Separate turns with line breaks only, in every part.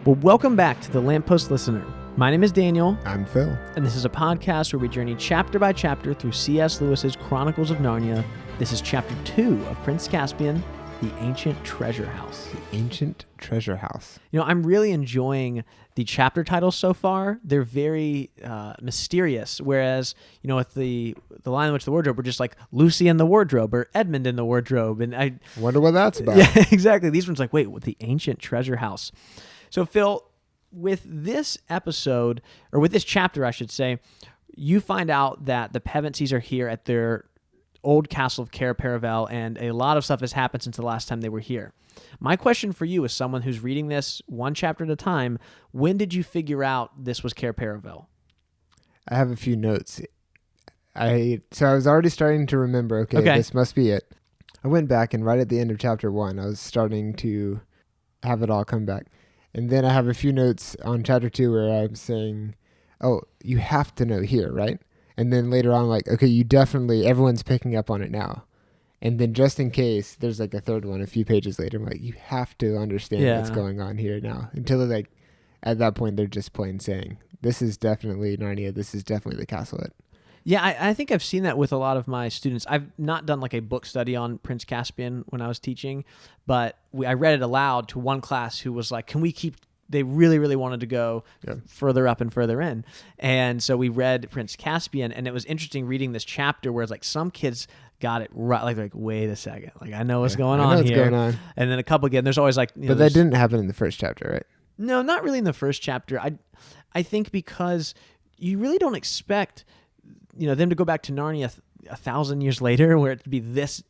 Well, welcome back to the Lamppost Listener. My name is Daniel.
I'm Phil.
And this is a podcast where we journey chapter by chapter through C.S. Lewis's Chronicles of Narnia. This is chapter 2 of Prince Caspian, The Ancient Treasure House.
The Ancient Treasure House.
You know, I'm really enjoying the chapter titles so far. They're very mysterious, whereas, you know, with the Lion, the Witch, the Wardrobe, we're just like Lucy in the Wardrobe or Edmund in the Wardrobe. And I
wonder what that's about.
Yeah, exactly. These ones like, wait, what, The Ancient Treasure House? So, Phil, with this episode, or with this chapter, I should say, you find out that the Pevensies are here at their old castle of Cair Paravel, and a lot of stuff has happened since the last time they were here. My question for you, as someone who's reading this one chapter at a time, when did you figure out this was Cair Paravel?
I have a few notes. I was already starting to remember, okay, this must be it. I went back, and right at the end of chapter 1, I was starting to have it all come back. And then I have a few notes on chapter 2 where I'm saying, oh, you have to know here, right? And then later on, like, okay, everyone's picking up on it now. And then just in case, there's like a third one a few pages later. I'm like, you have to understand what's going on here now. Until like, at that point, they're just plain saying, this is definitely Narnia. This is definitely the castle.
Yeah, I think I've seen that with a lot of my students. I've not done like a book study on Prince Caspian when I was teaching, but I read it aloud to one class who was like, they really, really wanted to go further up and further in. And so we read Prince Caspian, and it was interesting reading this chapter where it's like some kids got it right. Like wait a second. Like, I know what's going on here. Going on. And then a couple again, there's always like,
but that didn't happen in the first chapter, right?
No, not really in the first chapter. I think because you really don't expect, them to go back to Narnia 1,000 years later where it'd be this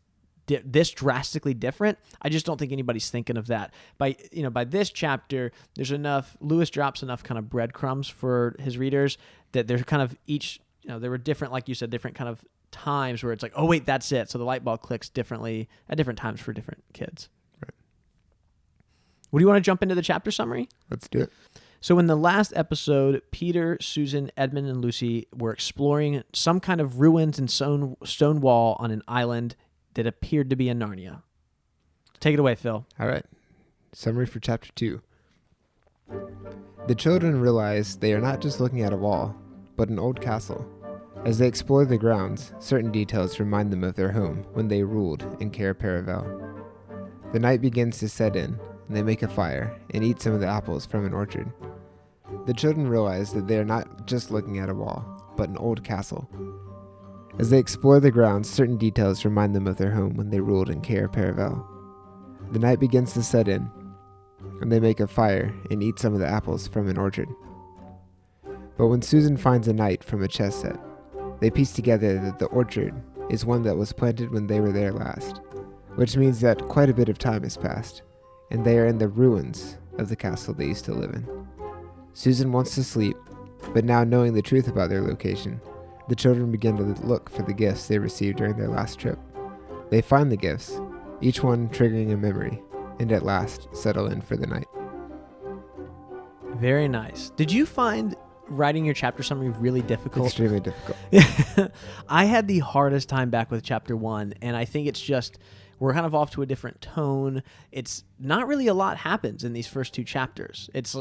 drastically different. I just don't think anybody's thinking of that. By this chapter, there's enough, Lewis drops enough kind of breadcrumbs for his readers that they're kind of each, there were different, like you said, different kind of times where it's like, oh wait, that's it. So the light bulb clicks differently at different times for different kids.
Right.
Would you want to jump into the chapter summary?
Let's do it.
So in the last episode, Peter, Susan, Edmund, and Lucy were exploring some kind of ruins and stone wall on an island that appeared to be in Narnia. Take it away, Phil.
All right. Summary for chapter 2. The children realize they are not just looking at a wall, but an old castle. As they explore the grounds, certain details remind them of their home when they ruled in Cair Paravel. The night begins to set in, and they make a fire and eat some of the apples from an orchard. The children realize that they are not just looking at a wall, but an old castle. As they explore the grounds, certain details remind them of their home when they ruled in Cair Paravel. The night begins to set in, and they make a fire and eat some of the apples from an orchard. But when Susan finds a knight from a chess set, they piece together that the orchard is one that was planted when they were there last, which means that quite a bit of time has passed, and they are in the ruins of the castle they used to live in. Susan wants to sleep, but now knowing the truth about their location, the children begin to look for the gifts they received during their last trip. They find the gifts, each one triggering a memory, and at last settle in for the night.
Very nice. Did you find writing your chapter summary really difficult?
Extremely difficult.
I had the hardest time back with chapter 1, and I think it's just we're kind of off to a different tone. It's not really a lot happens in these first 2 chapters. It's,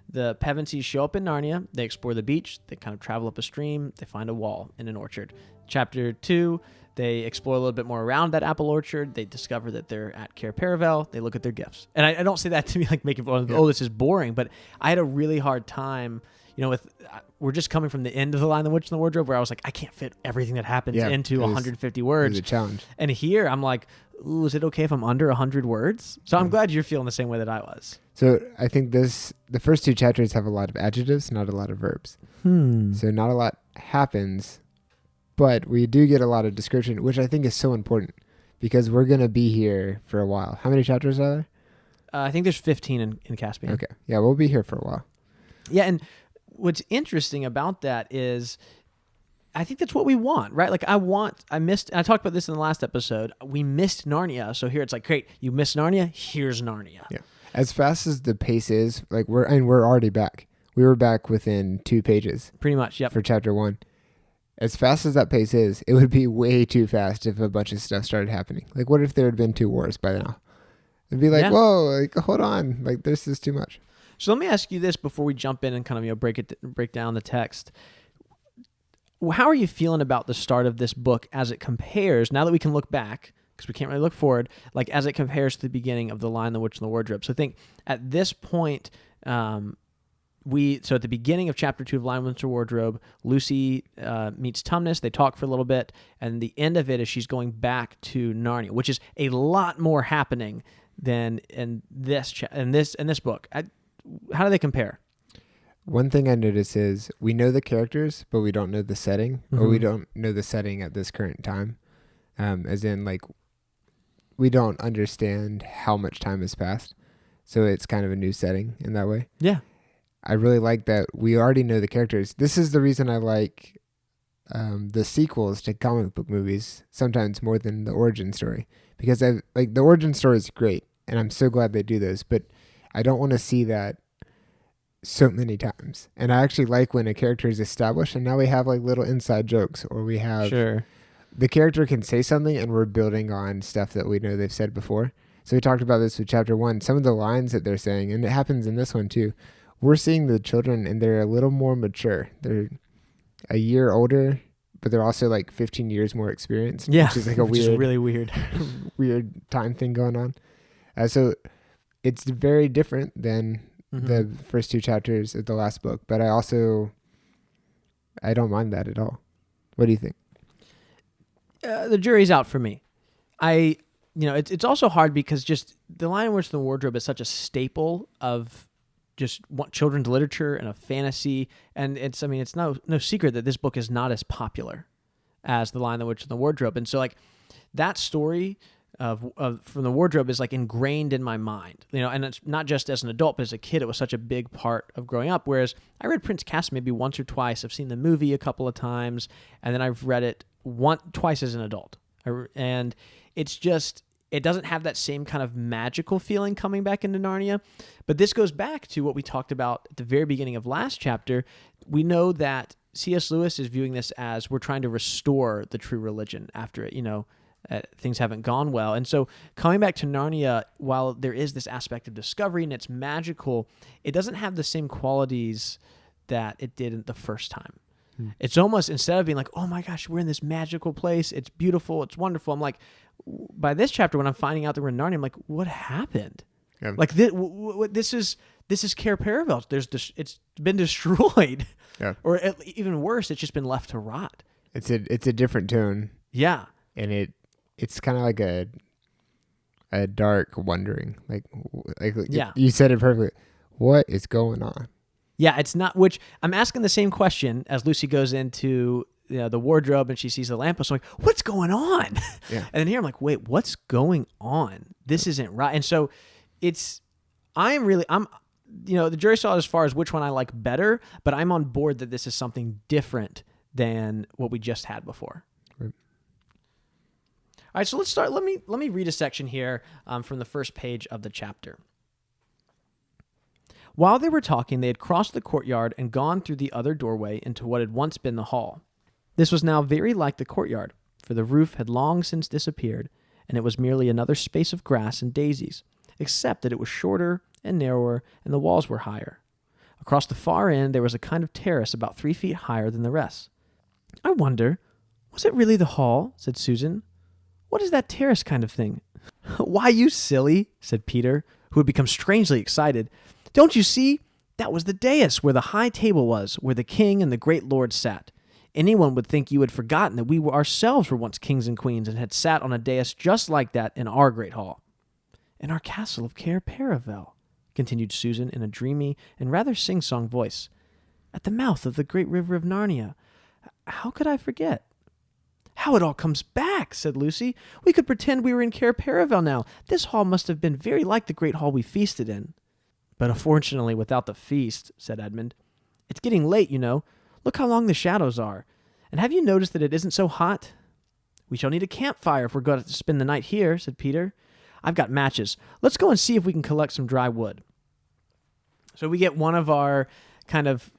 the Pevensies show up in Narnia, they explore the beach, they kind of travel up a stream, they find a wall in an orchard. Chapter 2, they explore a little bit more around that apple orchard, they discover that they're at Cair Paravel, they look at their gifts. And I don't say that to be like making fun of, this is boring, but I had a really hard time, we're just coming from the end of The Lion, the Witch, and the Wardrobe where I was like, I can't fit everything that happens into 150 words.
It was a challenge.
And here I'm like, ooh, is it okay if I'm under 100 words? So I'm glad you're feeling the same way that I was.
So I think the first 2 chapters have a lot of adjectives, not a lot of verbs. So not a lot happens, but we do get a lot of description, which I think is so important because we're going to be here for a while. How many chapters are there?
I think there's 15 in Caspian.
Okay. Yeah, we'll be here for a while.
Yeah, and what's interesting about that is I think that's what we want, right? Like I talked about this in the last episode. We missed Narnia. So here it's like, great, you missed Narnia. Here's Narnia.
Yeah. As fast as the pace is, like we're already back. We were back within 2 pages.
Pretty much. Yep.
For chapter 1. As fast as that pace is, it would be way too fast if a bunch of stuff started happening. Like what if there had been 2 wars by now? It'd be like, whoa, like hold on. Like this is too much.
So let me ask you this before we jump in and kind of break down the text. How are you feeling about the start of this book as it compares, now that we can look back, because we can't really look forward, like as it compares to the beginning of The Lion, the Witch, and the Wardrobe? So I think at this point, so at the beginning of chapter 2 of Lion, Witch, and Wardrobe, Lucy meets Tumnus. They talk for a little bit, and the end of it is she's going back to Narnia, which is a lot more happening than in this book. How do they compare?
One thing I notice is we know the characters, but we don't know the setting, or we don't know the setting at this current time. As in, like, we don't understand how much time has passed. So it's kind of a new setting in that way.
Yeah.
I really like that we already know the characters. This is the reason I like the sequels to comic book movies sometimes more than the origin story. Because the origin story is great, and I'm so glad they do those, but I don't want to see that so many times. And I actually like when a character is established and now we have like little inside jokes, or we have the character can say something and we're building on stuff that we know they've said before. So we talked about this with chapter 1, some of the lines that they're saying, and it happens in this one too. We're seeing the children and they're a little more mature. They're a year older, but they're also like 15 years more experienced.
Yeah,
which is like
which is really weird.
weird time thing going on. So it's very different than the first 2 chapters of the last book, but I don't mind that at all. What do you think?
The jury's out for me. It's also hard because just The Lion, Witch, and the Wardrobe is such a staple of just children's literature and a fantasy, and it's no secret that this book is not as popular as The Lion, the Witch, and the Wardrobe, and so like that story of from the Wardrobe is like ingrained in my mind, and it's not just as an adult, but as a kid, it was such a big part of growing up. Whereas I read Prince Caspian maybe once or twice. I've seen the movie a couple of times, and then I've read it twice as an adult. And it's just, it doesn't have that same kind of magical feeling coming back into Narnia. But this goes back to what we talked about at the very beginning of last chapter. We know that C.S. Lewis is viewing this as we're trying to restore the true religion after it, things haven't gone well. And so coming back to Narnia, while there is this aspect of discovery and it's magical, it doesn't have the same qualities that it did the first time. It's almost, instead of being like, oh my gosh, we're in this magical place, it's beautiful, it's wonderful, I'm like, by this chapter, when I'm finding out that we're in Narnia, I'm like, what happened? Yeah. Like this is Cair Paravel. It's been destroyed. Yeah. Or even worse, it's just been left to rot.
It's a different tone.
Yeah.
And it's kind of like a dark wondering, like yeah. You said it perfectly. What is going on?
Yeah, it's not. Which I'm asking the same question as Lucy goes into the wardrobe and she sees the lamppost. I'm like, what's going on? Yeah. And then here I'm like, wait, what's going on? This isn't right. And so I'm the jury's still out as far as which one I like better, but I'm on board that this is something different than what we just had before. Right. All right, so let's start. Let me read a section here from the first page of the chapter. While they were talking, they had crossed the courtyard and gone through the other doorway into what had once been the hall. This was now very like the courtyard, for the roof had long since disappeared, and it was merely another space of grass and daisies, except that it was shorter and narrower, and the walls were higher. Across the far end, there was a kind of terrace about 3 feet higher than the rest. I wonder, was it really the hall? Said Susan. What is that terrace kind of thing? Why, you silly, said Peter, who had become strangely excited. Don't you see? That was the dais where the high table was, where the king and the great lords sat. Anyone would think you had forgotten that we ourselves were once kings and queens and had sat on a dais just like that in our great hall. In our castle of Cair Paravel, continued Susan in a dreamy and rather sing-song voice, at the mouth of the great river of Narnia. How could I forget? How it all comes back, said Lucy. We could pretend we were in Cair Paravel now. This hall must have been very like the great hall we feasted in. But unfortunately without the feast, said Edmund. It's getting late, you know. Look how long the shadows are. And have you noticed that it isn't so hot? We shall need a campfire if we're going to spend the night here, said Peter. I've got matches. Let's go and see if we can collect some dry wood. So we get one of our kind of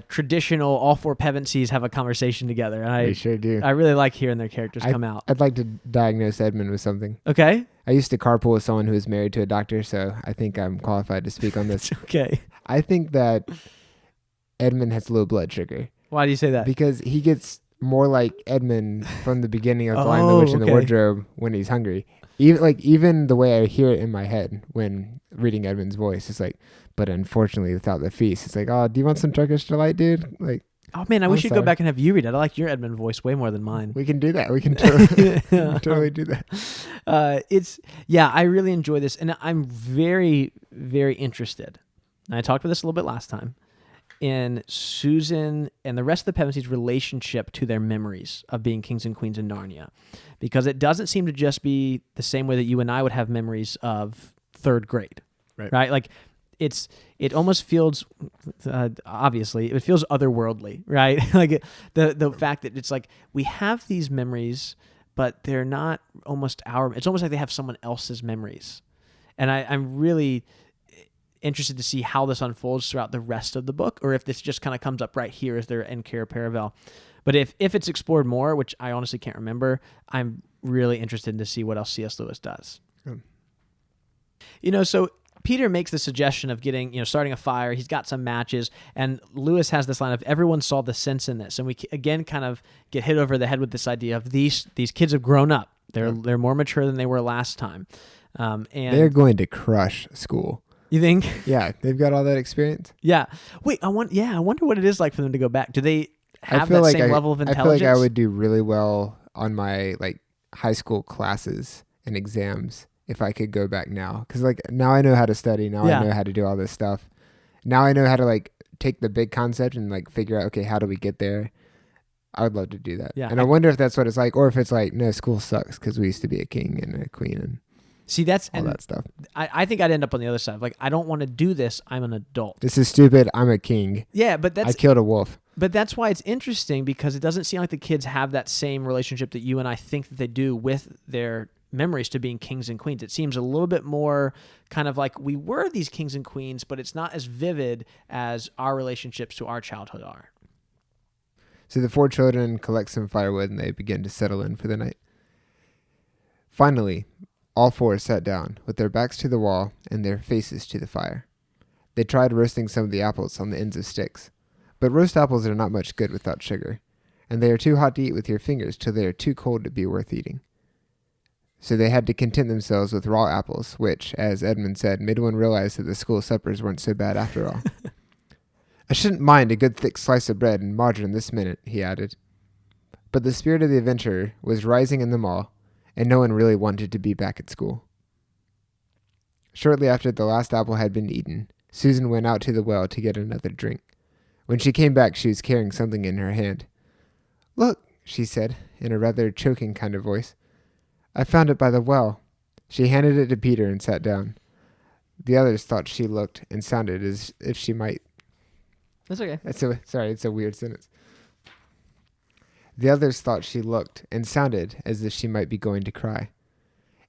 traditional all four Pevensies have a conversation together. And
They sure do.
I really like hearing their characters come out.
I'd like to diagnose Edmund with something.
Okay.
I used to carpool with someone who was married to a doctor, so I think I'm qualified to speak on this.
Okay.
I think that Edmund has low blood sugar.
Why do you say that?
Because he gets more like Edmund from the beginning of The Lion, the Witch, and the Wardrobe when he's hungry. Even the way I hear it in my head when reading Edmund's voice, it's like, but unfortunately without the feast, it's like, oh, do you want some Turkish delight, dude? Like,
oh man, I wish you'd go back and have you read it. I like your Edmund voice way more than mine.
We can do that. We can totally do that.
I really enjoy this, and I'm very, very interested. And I talked about this a little bit last time, in Susan and the rest of the Pevensies' relationship to their memories of being kings and queens in Narnia, because it doesn't seem to just be the same way that you and I would have memories of third grade, right? Like it almost feels obviously it feels otherworldly, right? Like the fact that it's like we have these memories, but they're not almost our. It's almost like they have someone else's memories, and I'm really interested to see how this unfolds throughout the rest of the book, or if this just kind of comes up right here as their end care paravel. But if it's explored more, which I honestly can't remember, I'm really interested to see what else C.S. Lewis does. So Peter makes the suggestion of starting a fire. He's got some matches, and Lewis has this line of everyone saw the sense in this, and we again kind of get hit over the head with this idea of these kids have grown up. They're more mature than they were last time, and
they're going to crush school.
You think?
Yeah, they've got all that experience.
Yeah. Wait, I wonder what it is like for them to go back. Do they have that same level of intelligence?
I feel like I would do really well on my high school classes and exams if I could go back now. Because now I know how to study. Now I know how to do all this stuff. Now I know how to take the big concept and figure out, okay, how do we get there? I would love to do that. Yeah, and I wonder if that's what it's like, or if it's like, no, school sucks because we used to be a king and a queen and all that stuff.
I think I'd end up on the other side. I don't want to do this. I'm an adult.
This is stupid. I'm a king.
Yeah, but I
killed a wolf.
But that's why it's interesting, because it doesn't seem like the kids have that same relationship that you and I think that they do with their memories to being kings and queens. It seems a little bit more kind of like we were these kings and queens, but it's not as vivid as our relationships to our childhood are.
So the four children collect some firewood and they begin to settle in for the night. Finally, all four sat down, with their backs to the wall and their faces to the fire. They tried roasting some of the apples on the ends of sticks, but roast apples are not much good without sugar, and they are too hot to eat with your fingers till they are too cold to be worth eating. So they had to content themselves with raw apples, which, as Edmund said, made one realize that the school suppers weren't so bad after all. I shouldn't mind a good thick slice of bread and margarine this minute, he added. But the spirit of the adventurer was rising in them all, and no one really wanted to be back at school. Shortly after the last apple had been eaten, Susan went out to the well to get another drink. When she came back, she was carrying something in her hand. Look, she said, in a rather choking kind of voice. I found it by the well. She handed it to Peter and sat down. The others thought she looked and sounded as if she might...
That's okay.
It's a weird sentence. The others thought she looked and sounded as if she might be going to cry.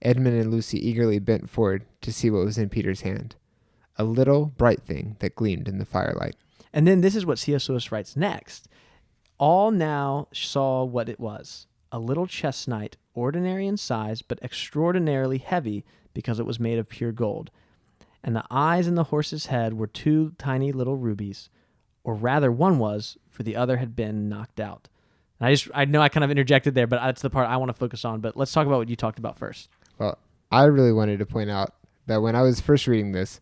Edmund and Lucy eagerly bent forward to see what was in Peter's hand. A little bright thing that gleamed in the firelight.
And then this is what C.S. Lewis writes next. All now saw what it was. A little chess knight, ordinary in size, but extraordinarily heavy because it was made of pure gold. And the eyes in the horse's head were two tiny little rubies. Or rather, one was, for the other had been knocked out. I know I kind of interjected there, but that's the part I want to focus on. But let's talk about what you talked about first.
Well, I really wanted to point out that when I was first reading this,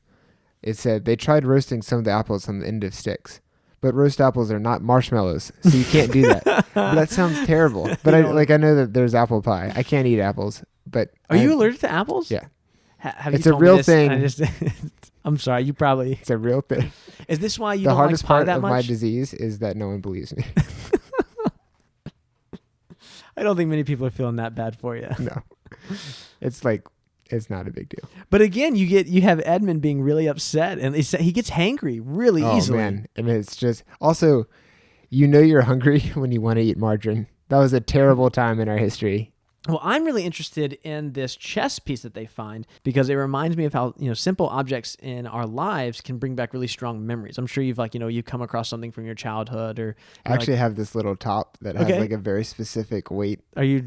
it said they tried roasting some of the apples on the end of sticks. But roast apples are not marshmallows, so you can't do that. But that sounds terrible. But I know that there's apple pie. I can't eat apples. But
are you allergic to apples?
Yeah.
It's a real thing. I'm sorry. You probably.
It's a real thing.
Is this why you
don't like pie that much? The hardest part of my disease is that no one believes me.
I don't think many people are feeling that bad for you.
No. It's not a big deal.
But again, you have Edmund being really upset, and he gets hangry really easily. Oh man,
and it's just also, you're hungry when you want to eat margarine. That was a terrible time in our history.
Well, I'm really interested in this chess piece that they find because it reminds me of how, simple objects in our lives can bring back really strong memories. I'm sure you've you come across something from your childhood or
I actually have this little top that has like a very specific weight.
Are you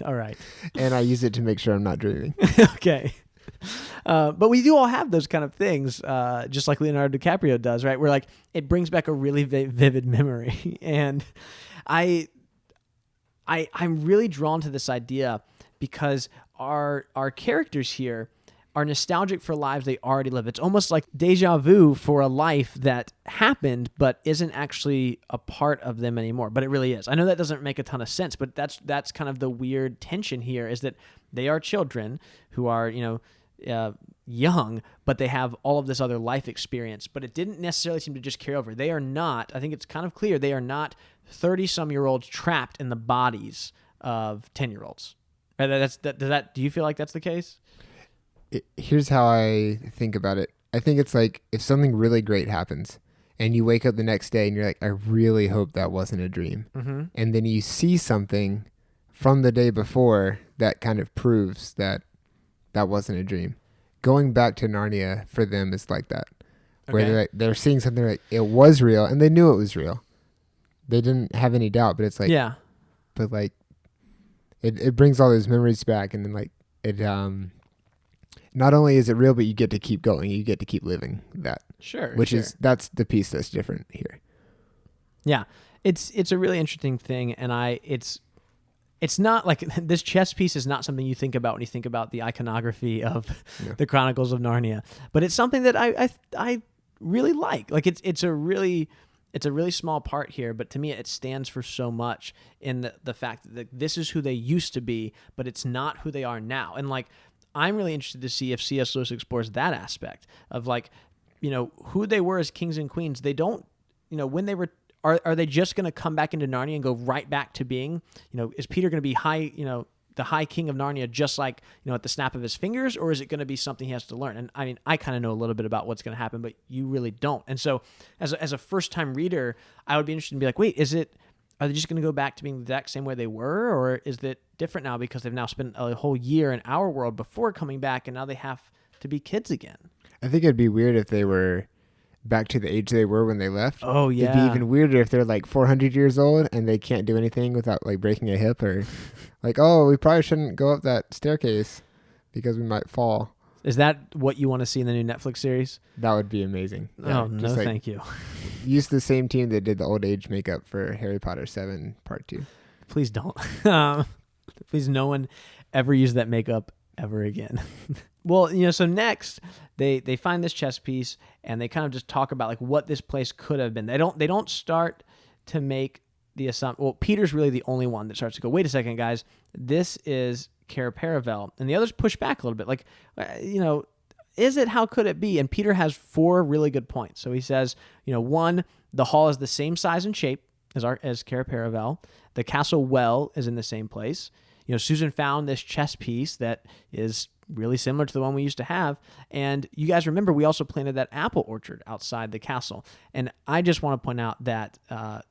all right?
And I use it to make sure I'm not dreaming.
Okay. But we do all have those kind of things, just like Leonardo DiCaprio does, right? Where like it brings back a really vivid memory. And I'm really drawn to this idea because our characters here are nostalgic for lives they already live. It's almost like deja vu for a life that happened but isn't actually a part of them anymore. But it really is. I know that doesn't make a ton of sense, but that's kind of the weird tension here is that they are children who are, young, but they have all of this other life experience. But it didn't necessarily seem to just carry over. They are not, I think it's kind of clear, they are not 30-some-year-olds trapped in the bodies of 10-year-olds. Do you feel like that's the case?
Here's how I think about it. I think it's like if something really great happens and you wake up the next day and you're like, I really hope that wasn't a dream. Mm-hmm. And then you see something from the day before that kind of proves that that wasn't a dream. Going back to Narnia for them is like that. Where they're seeing something like it was real and they knew it was real. They didn't have any doubt, but it's like, yeah, but like it brings all those memories back. And then like it, not only is it real, but you get to keep going. You get to keep living that.
Sure.
That's the piece that's different here.
Yeah. It's a really interesting thing. And it's not like this chess piece is not something you think about when you think about the iconography of the Chronicles of Narnia, but it's something that I really like. Like it's a really small part here, but to me it stands for so much in the fact that this is who they used to be, but it's not who they are now. And like, I'm really interested to see if C.S. Lewis explores that aspect of like, who they were as kings and queens. They don't, when they were, are they just going to come back into Narnia and go right back to being, is Peter going to be the high king of Narnia just like, at the snap of his fingers, or is it going to be something he has to learn? And I mean, I kind of know a little bit about what's going to happen, but you really don't. And so as a first-time reader, I would be interested in be like, wait, are they just going to go back to being the exact same way they were, or is it different now because they've now spent a whole year in our world before coming back and now they have to be kids again?
I think it'd be weird if they were back to the age they were when they left.
Oh, yeah.
It'd be even weirder if they're like 400 years old and they can't do anything without like breaking a hip or like, oh, we probably shouldn't go up that staircase because we might fall.
Is that what you want to see in the new Netflix series?
That would be amazing.
Yeah, oh, no, thank you.
Use the same team that did the old age makeup for Harry Potter 7 Part 2.
Please don't. Please, no one ever use that makeup ever again. Well, so next they find this chess piece and they kind of just talk about like what this place could have been. They don't start to make the assumption. Well, Peter's really the only one that starts to go, wait a second, guys, this is Cair Paravel. And the others push back a little bit like, is it? How could it be? And Peter has 4 really good points. So he says, 1, the hall is the same size and shape as Cair Paravel. The castle well is in the same place. Susan found this chess piece that is really similar to the one we used to have. And you guys remember, we also planted that apple orchard outside the castle. And I just want to point out that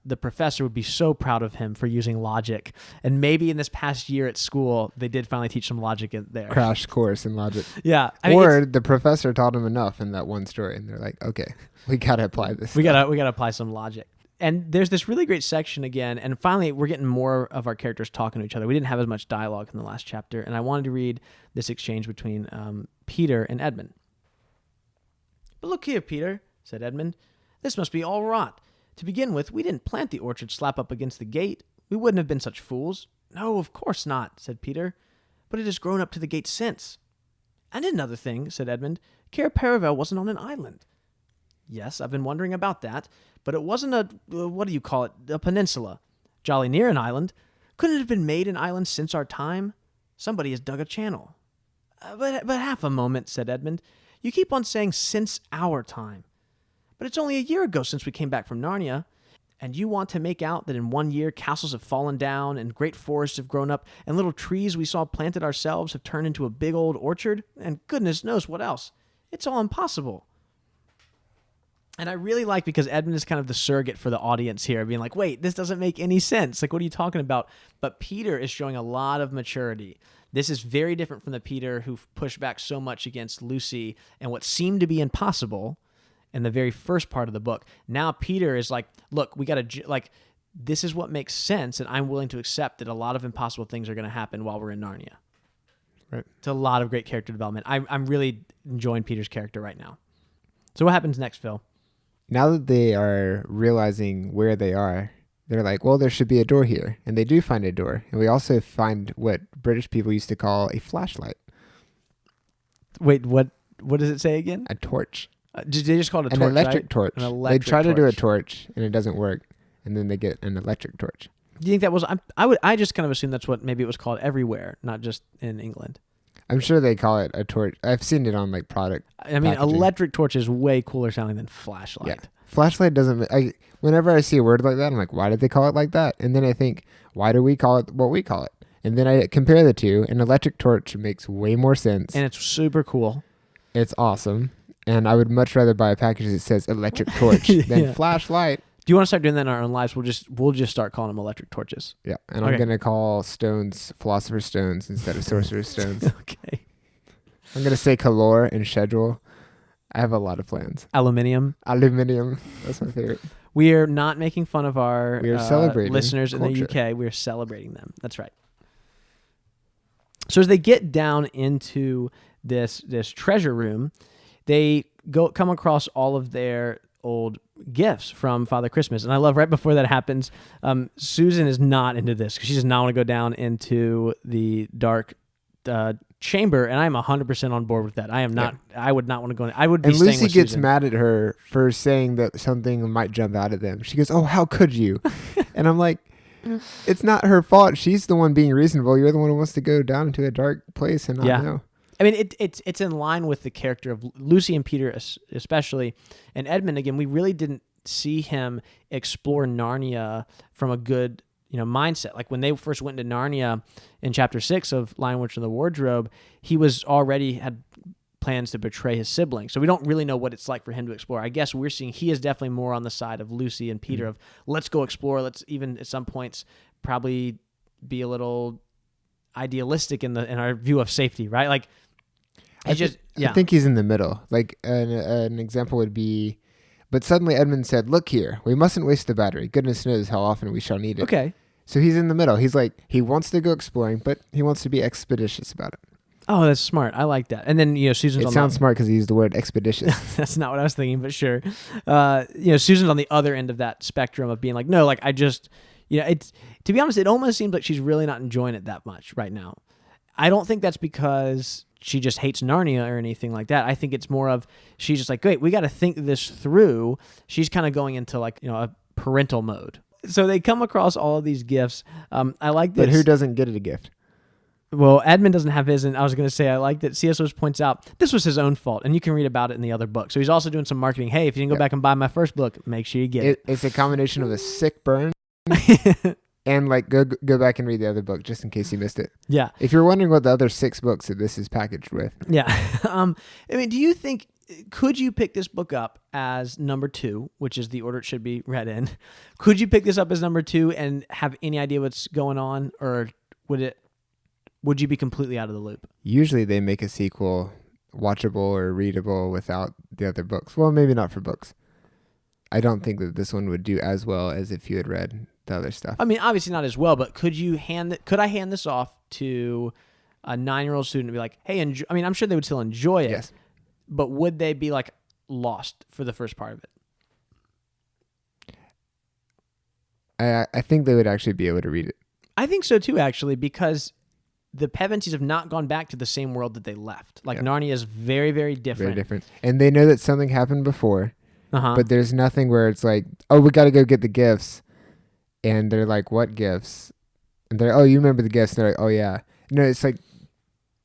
the professor would be so proud of him for using logic. And maybe in this past year at school, they did finally teach some logic in there.
Crash course in logic.
Yeah.
Or the professor taught him enough in that one story. And they're like, okay, we got to apply this.
We got to apply some logic. And there's this really great section again, and finally we're getting more of our characters talking to each other. We didn't have as much dialogue in the last chapter, and I wanted to read this exchange between Peter and Edmund. But look here, Peter, said Edmund. This must be all rot. To begin with, we didn't plant the orchard slap up against the gate. We wouldn't have been such fools. No, of course not, said Peter. But it has grown up to the gate since. And another thing, said Edmund, Cair Paravel wasn't on an island. Yes, I've been wondering about that, but it wasn't a peninsula. Jolly near an island. Couldn't it have been made an island since our time? Somebody has dug a channel. But half a moment, said Edmund. You keep on saying since our time. But it's only a year ago since we came back from Narnia. And you want to make out that in 1 year castles have fallen down and great forests have grown up and little trees we saw planted ourselves have turned into a big old orchard? And goodness knows what else. It's all impossible. And I really like, because Edmund is kind of the surrogate for the audience here, being like, wait, this doesn't make any sense. Like, what are you talking about? But Peter is showing a lot of maturity. This is very different from the Peter who pushed back so much against Lucy and what seemed to be impossible in the very first part of the book. Now Peter is like, look, we got to, like, this is what makes sense, and I'm willing to accept that a lot of impossible things are going to happen while we're in Narnia.
Right.
It's a lot of great character development. I'm really enjoying Peter's character right now. So what happens next, Phil?
Now that they are realizing where they are, they're like, well, there should be a door here. And they do find a door. And we also find what British people used to call a flashlight.
Wait, what does it say again?
A torch.
Did they just call it a torch?
An electric
right?
torch.
An electric
they try
torch.
to do a torch, and it doesn't work. And then they get an electric torch.
Do you think that was... I just kind of assumed that's what maybe it was called everywhere, not just in England.
I'm sure they call it a torch. I've seen it on like product.
I mean,
packaging.
electric torch is way cooler sounding than flashlight.
Yeah. Flashlight doesn't... whenever I see a word like that, I'm like, why did they call it like that? And then I think, why do we call it what we call it? And then I compare the two. An electric torch makes way more sense.
And it's super cool.
It's awesome. And I would much rather buy a package that says electric torch than flashlight.
Do you want to start doing that in our own lives? We'll just start calling them electric torches.
Yeah. And
Okay.
I'm going to call stones philosopher's stones instead of sorcerer's stones.
Okay.
I'm going to say calor and schedule. I have a lot of plans.
Aluminium.
Aluminium. That's my favorite.
We are not making fun of our
We are celebrating
listeners in
culture.
the UK. We are celebrating them. That's right. So as they get down into this treasure room, they come across all of their old gifts from Father Christmas. And I love right before that happens, Susan is not into this because she does not want to go down into the dark chamber, and I'm 100% on board with that. I am not. Yeah. I would not want to go in. I would be.
And
staying
Lucy
with
gets
Susan.
mad at her for saying that something might jump out at them. She goes, "Oh, how could you?" And I'm like, "It's not her fault. She's the one being reasonable. You're the one who wants to go down into a dark place and not know."
I mean, it's in line with the character of Lucy and Peter, especially, and Edmund. Again, we really didn't see him explore Narnia from a good, mindset. Like when they first went to Narnia in chapter 6 of Lion, Witch, and the Wardrobe, he was already had plans to betray his siblings. So we don't really know what it's like for him to explore. I guess we're seeing he is definitely more on the side of Lucy and Peter of let's go explore. Let's even at some points probably be a little idealistic in our view of safety, right? Like
I think he's in the middle. Like an example would be, but suddenly Edmund said, "Look here, we mustn't waste the battery. Goodness knows how often we shall need it."
Okay.
So he's in the middle. He's like, he wants to go exploring, but he wants to be expeditious about it.
Oh, that's smart. I like that. And then, Susan's
It sounds smart because he used the word expeditious.
That's not what I was thinking, but sure. Susan's on the other end of that spectrum of being like, no, like I just, it's, to be honest, it almost seems like she's really not enjoying it that much right now. I don't think that's because she just hates Narnia or anything like that. I think it's more of, she's just like, great, we got to think this through. She's kind of going into like, a parental mode. So they come across all of these gifts. I like that.
But who doesn't get it a gift?
Well, Edmund doesn't have his, and I was going to say I like that C.S. Lewis points out this was his own fault, and you can read about it in the other book. So he's also doing some marketing. Hey, if you didn't go back and buy my first book, make sure you get it.
It's a combination of a sick burn and like go back and read the other book just in case you missed it.
Yeah.
If you're wondering what the other 6 books that this is packaged with.
Yeah. I mean, do you think, could you pick this book up as number 2, which is the order it should be read in? Could you pick this up as number 2 and have any idea what's going on, or would you be completely out of the loop?
Usually they make a sequel watchable or readable without the other books. Well, maybe not for books. I don't think that this one would do as well as if you had read the other stuff.
I mean, obviously not as well, but could I hand this off to a 9-year-old student and be like, hey, I'm sure they would still enjoy it.
Yes.
But would they be like lost for the first part of
it? I think they would actually be able to read it.
I think so too, actually, because the Pevensies have not gone back to the same world that they left. Like Narnia is very, very different.
Very different. And they know that something happened before,
uh-huh.
but there's nothing where it's like, oh, we got to go get the gifts. And they're like, what gifts? And they're, oh, you remember the gifts? And they're like, oh, yeah. No, it's like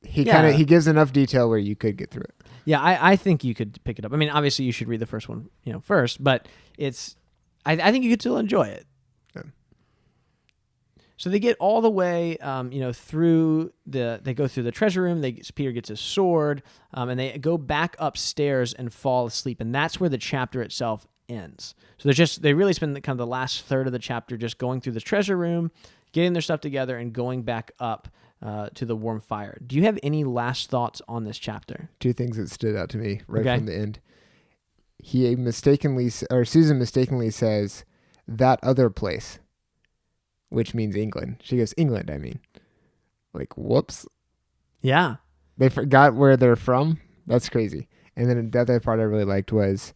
he gives enough detail where you could get through it.
Yeah, I think you could pick it up. I mean, obviously you should read the first one, first, but I think you could still enjoy it.
Yeah.
So they get all the way, through they go through the treasure room. Peter gets his sword, and they go back upstairs and fall asleep. And that's where the chapter itself ends. So they really spend kind of the last third of the chapter just going through the treasure room, getting their stuff together, and going back up to the warm fire. Do you have any last thoughts on this chapter?
2 things that stood out to me right from the end. Susan mistakenly says, "that other place," which means England. She goes, "England, I mean." Like, whoops.
Yeah.
They forgot where they're from? That's crazy. And then the other part I really liked was,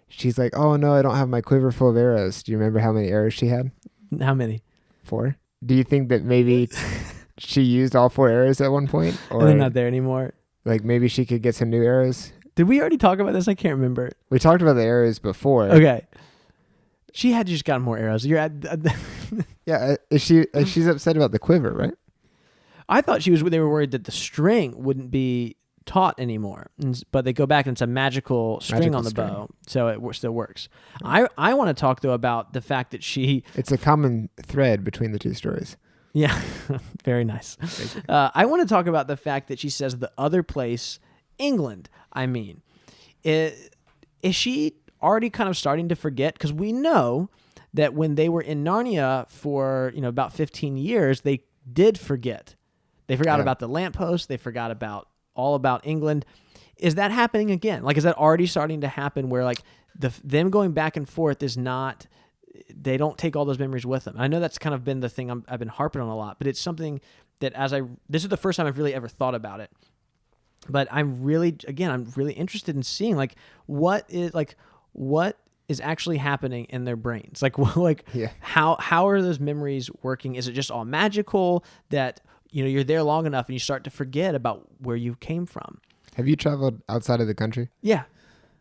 she's like, "Oh no, I don't have my quiver full of arrows." Do you remember how many arrows she had?
How many?
4. Do you think that maybe she used all 4 arrows at one point? Or
they're not there anymore.
Like maybe she could get some new arrows?
Did we already talk about this? I can't remember.
We talked about the arrows before.
Okay. She had just gotten more arrows. You're at.
Yeah, she's upset about the quiver, right?
I thought they were worried that the string wouldn't be taut anymore, but they go back and it's a magical string on the bow, so it still works. I want to talk though about the fact that it's
a common thread between the 2 stories.
Yeah, very nice. I want to talk about the fact that she says the other place, England. I mean, is she already kind of starting to forget? Because we know that when they were in Narnia for about 15 years, they did forget. They forgot about the lamppost. They forgot all about England. Is that happening again? Like, is that already starting to happen where like them going back and forth is not, they don't take all those memories with them? I know that's kind of been the thing I've been harping on a lot, but it's something that this is the first time I've really ever thought about it. But I'm really interested in seeing like what is actually happening in their brains. How are those memories working? Is it just all magical that you're there long enough and you start to forget about where you came from?
Have you traveled outside of the country?
Yeah.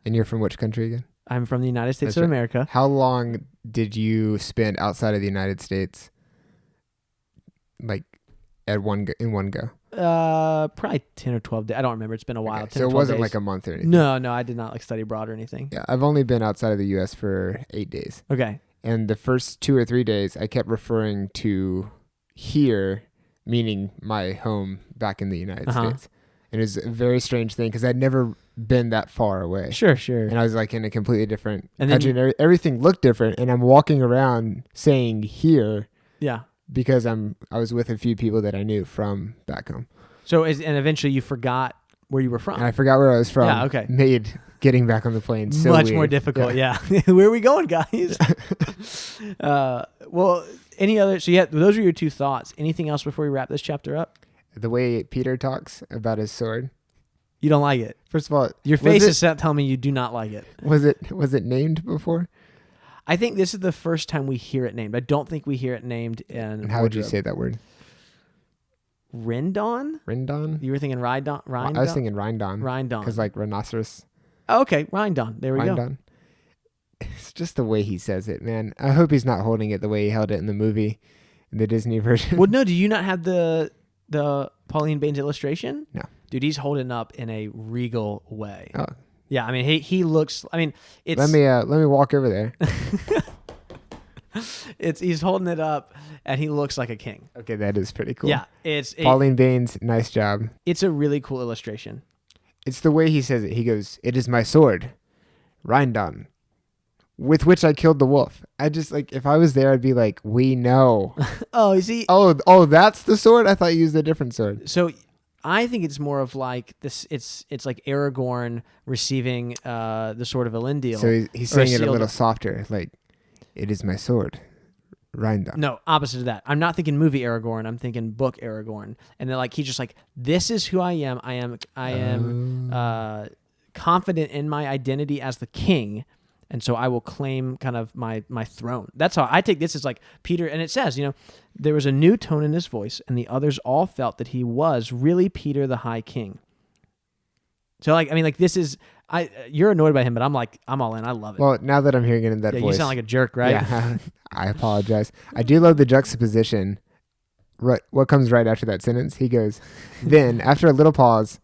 And you're from which country again?
I'm from the United States of America.
How long did you spend outside of the United States? Like in one go?
Probably 10 or 12 days. I don't remember. It's been a while.
Okay, so it wasn't like a month or anything?
No, I did not study abroad or anything.
Yeah, I've only been outside of the U.S. for 8 days.
Okay.
And the first 2 or 3 days, I kept referring to here, meaning my home back in the United States. And it was a very strange thing because I'd never been that far away.
Sure.
And I was like in a completely different country. And everything looked different. And I'm walking around saying here.
Yeah.
Because I was with a few people that I knew from back home.
So, and eventually you forgot where you were from.
And I forgot where I was from.
Yeah, okay.
Made getting back on the plane so
much
weird.
More difficult. Yeah. Where are we going, guys? Well, any other? So yeah, those are your 2 thoughts. Anything else before we wrap this chapter up?
The way Peter talks about his sword.
You don't like it.
First of all,
your face is telling me you do not like it.
Was it named before?
I think this is the first time we hear it named. I don't think we hear it named in.
And how would you say that word?
Rindon?
Rindon?
You were thinking Rindon?
I was thinking Rindon.
Rindon.
Because like rhinoceros.
Oh, okay, Rindon. There we go.
It's just the way he says it, man. I hope he's not holding it the way he held it in the movie, in the Disney version.
Well, no, do you not have the Pauline Baines illustration?
No.
Dude, he's holding up in a regal way.
Oh.
Yeah, I mean, he looks, I mean, it's...
Let me walk over there.
He's holding it up, and he looks like a king.
Okay, that is pretty cool.
Yeah,
Pauline Baines, nice job.
It's a really cool illustration.
It's the way he says it. He goes, "It is my sword, Rindon, with which I killed the wolf." I just like, if I was there, I'd be like, "We know."
Oh, you see?
Oh, that's the sword? I thought you used a different sword.
So I think it's more of like this. It's like Aragorn receiving the sword of Elendil.
So he's saying it a little softer, like, "It is my sword, Rindon."
No, opposite of that. I'm not thinking movie Aragorn. I'm thinking book Aragorn. And then like he's just like, "This is who I am. I am confident in my identity as the king, and so I will claim kind of my throne." That's how I take this as like Peter. And it says, there was a new tone in his voice, and the others all felt that he was really Peter the High King. So like, I mean, like this is, you're annoyed by him, but I'm like, I'm all in. I love it.
Well, now that I'm hearing it in that voice.
You sound like a jerk, right?
Yeah, I apologize. I do love the juxtaposition. Right, what comes right after that sentence? He goes, "Then, after a little pause,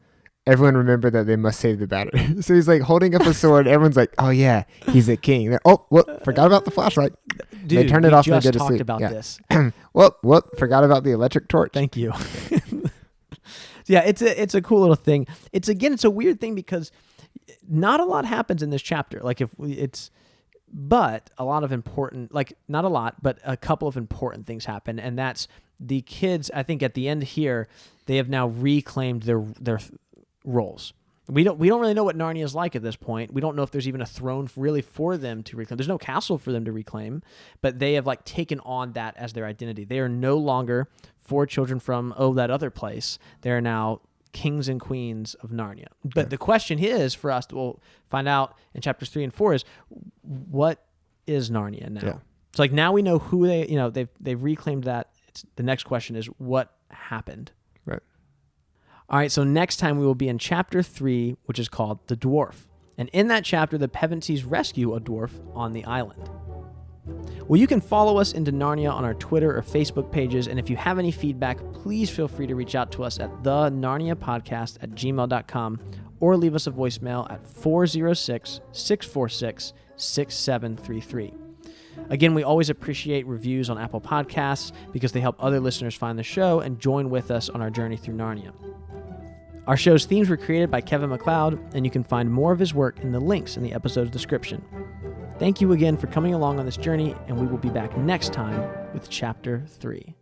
everyone remembered that they must save the battery. So he's like holding up a sword. Everyone's like, "Oh yeah, he's a king." Oh, whoop, forgot about the flashlight.
Dude,
they turned it off and
just
go to
talked
sleep.
about
Yeah.
this.
Whoop, forgot about the electric torch.
Thank you. Yeah, it's a cool little thing. It's a weird thing because not a lot happens in this chapter. Like but a lot of important, like not a lot, but a couple of important things happen, and that's the kids. I think at the end here, they have now reclaimed their roles. We don't really know what Narnia is like at this point. We don't know if there's even a throne really for them to reclaim. There's no castle for them to reclaim, but they have like taken on that as their identity. They are no longer 4 children from that other place. They are now kings and queens of Narnia. But the question is for us, we'll find out in chapters 3 and 4 is what is Narnia now?
Yeah.
So like now we know who they've reclaimed that. The next question is what happened?
Right.
All right, so next time we will be in chapter 3, which is called The Dwarf. And in that chapter, the Pevensies rescue a dwarf on the island. Well, you can follow us into Narnia on our Twitter or Facebook pages, and if you have any feedback, please feel free to reach out to us at thenarniapodcast@gmail.com or leave us a voicemail at 406-646-6733. Again, we always appreciate reviews on Apple Podcasts because they help other listeners find the show and join with us on our journey through Narnia. Our show's themes were created by Kevin MacLeod, and you can find more of his work in the links in the episode's description. Thank you again for coming along on this journey, and we will be back next time with Chapter 3.